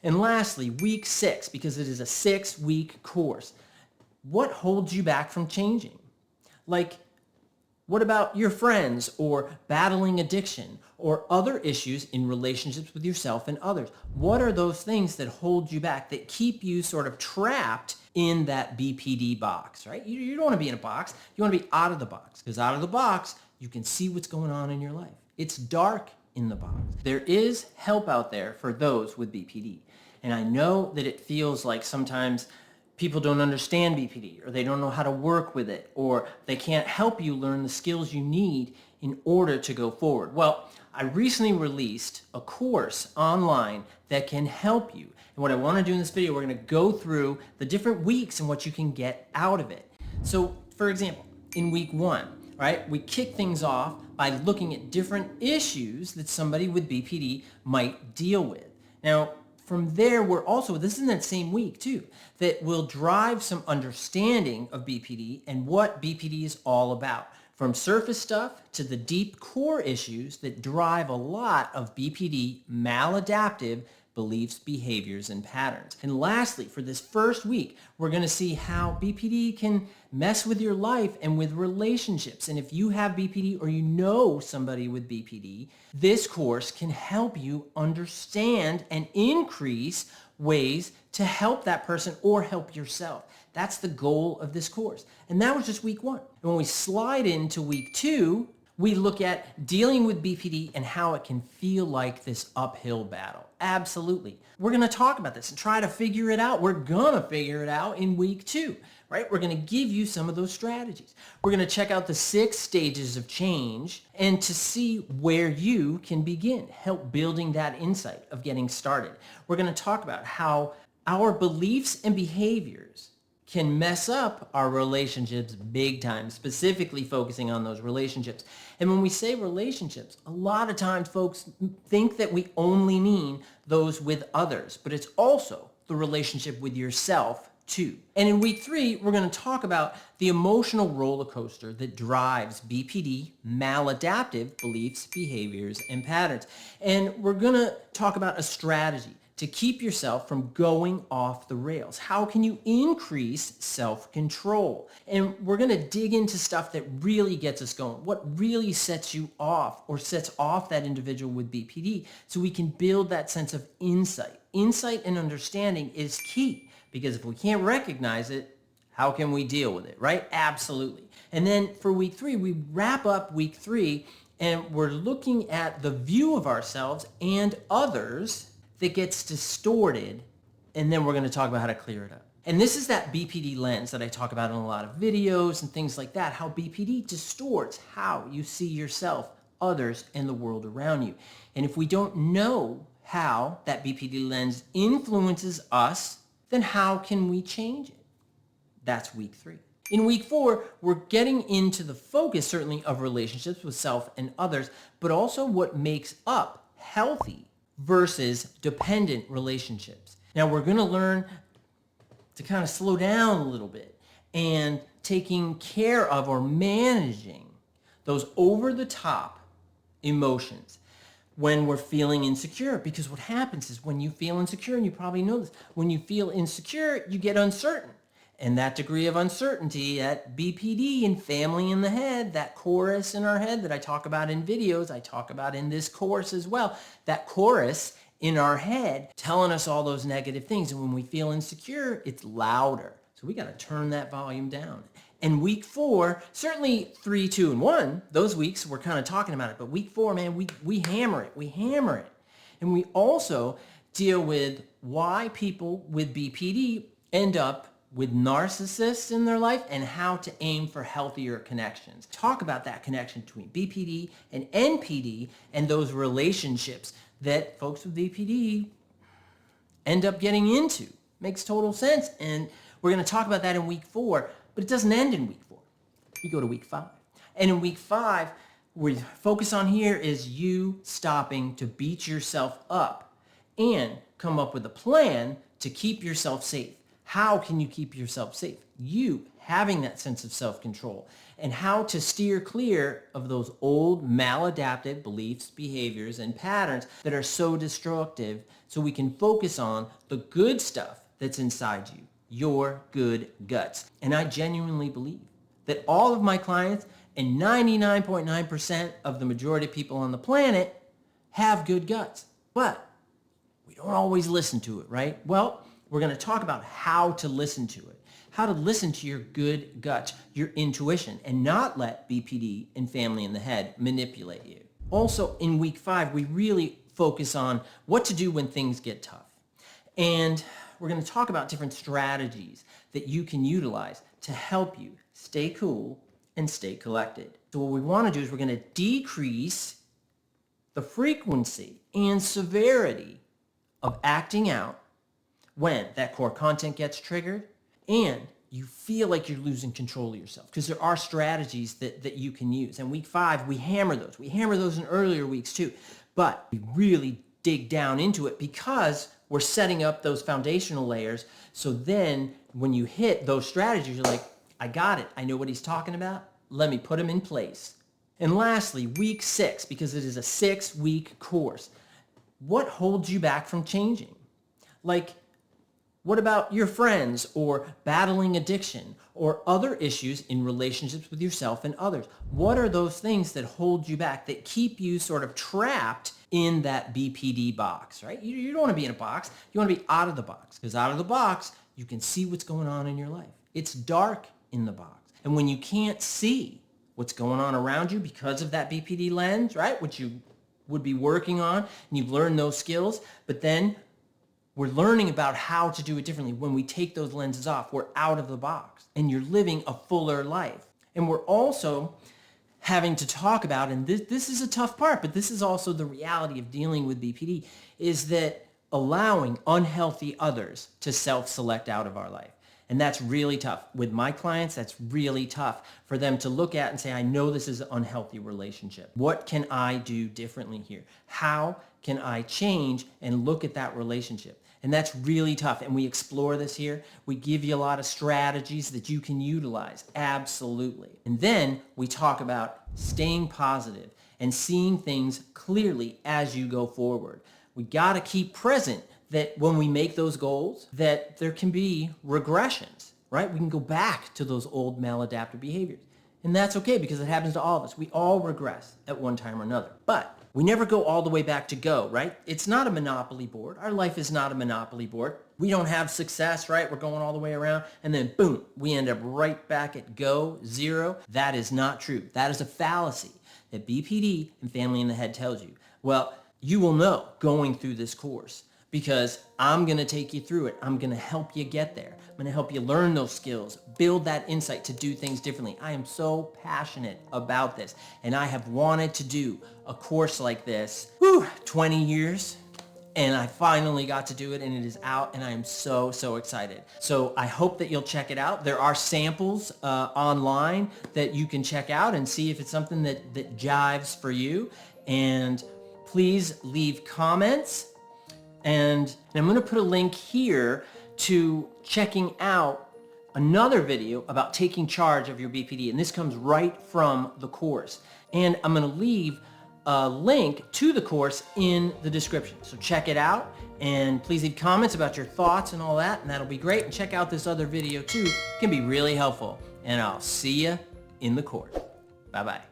And lastly, week 6, because it is a 6-week course. What holds you back from changing? Like, what about your friends or battling addiction or other issues in relationships with yourself and others? What are those things that hold you back, that keep you sort of trapped in that BPD box, right? You don't want to be in a box. You want to be out of the box, because out of the box, you can see what's going on in your life. It's dark in the box. There is help out there for those with BPD. And I know that it feels like sometimes people don't understand BPD, or they don't know how to work with it, or they can't help you learn the skills you need in order to go forward. Well, I recently released a course online that can help you. And what I want to do in this video, we're going to go through the different weeks and what you can get out of it. So, for example, in week 1, right, we kick things off by looking at different issues that somebody with BPD might deal with. Now, from there, this is in that same week too, that will drive some understanding of BPD and what BPD is all about. From surface stuff to the deep core issues that drive a lot of BPD maladaptive beliefs, behaviors, and patterns. And lastly, for this first week, we're going to see how BPD can mess with your life and with relationships. And if you have BPD or you know somebody with BPD, this course can help you understand and increase ways to help that person or help yourself. That's the goal of this course. And that was just week 1. And when we slide into week 2, we look at dealing with BPD and how it can feel like this uphill battle. Absolutely. We're going to talk about this and try to figure it out. We're going to figure it out in week 2, right? We're going to give you some of those strategies. We're going to check out the 6 stages of change and to see where you can begin, help building that insight of getting started. We're going to talk about how our beliefs and behaviors can mess up our relationships big time, specifically focusing on those relationships. And when we say relationships, a lot of times folks think that we only mean those with others, but it's also the relationship with yourself too. And in week 3, we're going to talk about the emotional roller coaster that drives BPD maladaptive beliefs, behaviors, and patterns. And we're going to talk about a strategy to keep yourself from going off the rails. How can you increase self-control? And we're going to dig into stuff that really gets us going. What really sets you off or sets off that individual with BPD, so we can build that sense of insight. Insight and understanding is key, because if we can't recognize it, how can we deal with it, right? Absolutely. And then for week 3, we wrap up week 3 and we're looking at the view of ourselves and others that gets distorted, and then we're going to talk about how to clear it up. And this is that BPD lens that I talk about in a lot of videos and things like that, how BPD distorts how you see yourself, others, and the world around you. And if we don't know how that BPD lens influences us, then how can we change it? That's week 3. In week 4, we're getting into the focus, certainly, of relationships with self and others, but also what makes up healthy versus dependent relationships. Now we're going to learn to kind of slow down a little bit and taking care of or managing those over-the-top emotions when we're feeling insecure. Because what happens is when you feel insecure, and you probably know this, when you feel insecure, you get uncertain. And that degree of uncertainty, that BPD and family in the head, that chorus in our head that I talk about in videos, I talk about in this course as well, that chorus in our head telling us all those negative things. And when we feel insecure, it's louder. So we got to turn that volume down. And week 4, certainly 3, 2, and 1, those weeks we're kind of talking about it. But week 4, man, we hammer it. We hammer it. And we also deal with why people with BPD end up with narcissists in their life and how to aim for healthier connections. Talk about that connection between BPD and NPD and those relationships that folks with BPD end up getting into. Makes total sense. And we're going to talk about that in week 4, but it doesn't end in week 4. We go to week 5. And in week 5, what we focus on here is you stopping to beat yourself up and come up with a plan to keep yourself safe. How can you keep yourself safe? You having that sense of self-control, and how to steer clear of those old maladaptive beliefs, behaviors, and patterns that are so destructive, so we can focus on the good stuff that's inside you, your good guts. And I genuinely believe that all of my clients and 99.9% of the majority of people on the planet have good guts. But we don't always listen to it, right? Well, we're going to talk about how to listen to it, how to listen to your good gut, your intuition, and not let BPD and family in the head manipulate you. Also, in week 5, we really focus on what to do when things get tough. And we're going to talk about different strategies that you can utilize to help you stay cool and stay collected. So what we want to do is we're going to decrease the frequency and severity of acting out when that core content gets triggered and you feel like you're losing control of yourself, because there are strategies that you can use. And week 5, we hammer those. We hammer those in earlier weeks too. But we really dig down into it because we're setting up those foundational layers. So then when you hit those strategies, you're like, I got it. I know what he's talking about. Let me put them in place. And lastly, week 6, because it is a 6-week course. What holds you back from changing? Like, what about your friends or battling addiction or other issues in relationships with yourself and others? What are those things that hold you back, that keep you sort of trapped in that BPD box, right? You don't want to be in a box. You want to be out of the box, because out of the box, you can see what's going on in your life. It's dark in the box. And when you can't see what's going on around you because of that BPD lens, right, which you would be working on, and you've learned those skills, but then we're learning about how to do it differently. When we take those lenses off, we're out of the box and you're living a fuller life. And we're also having to talk about, and this is a tough part, but this is also the reality of dealing with BPD, is that allowing unhealthy others to self-select out of our life. And that's really tough. With my clients, that's really tough for them to look at and say, I know this is an unhealthy relationship. What can I do differently here? How can I change and look at that relationship? And that's really tough. And we explore this here. We give you a lot of strategies that you can utilize. Absolutely. And then we talk about staying positive and seeing things clearly as you go forward. We got to keep present that when we make those goals, that there can be regressions, right? We can go back to those old maladaptive behaviors. And that's okay, because it happens to all of us. We all regress at one time or another. But we never go all the way back to go, right? It's not a Monopoly board. Our life is not a Monopoly board. We don't have success, right? We're going all the way around, and then boom, we end up right back at go, 0. That is not true. That is a fallacy that BPD and family in the head tells you. Well, you will know going through this course, because I'm going to take you through it. I'm going to help you get there. I'm going to help you learn those skills, build that insight to do things differently. I am so passionate about this, and I have wanted to do a course like this, 20 years, and I finally got to do it, and it is out, and I am so, so excited. So I hope that you'll check it out. There are samples online that you can check out and see if it's something that jives for you. And please leave comments. And I'm going to put a link here to checking out another video about taking charge of your BPD. And this comes right from the course. And I'm going to leave a link to the course in the description. So check it out. And please leave comments about your thoughts and all that. And that'll be great. And check out this other video too. It can be really helpful. And I'll see you in the course. Bye-bye.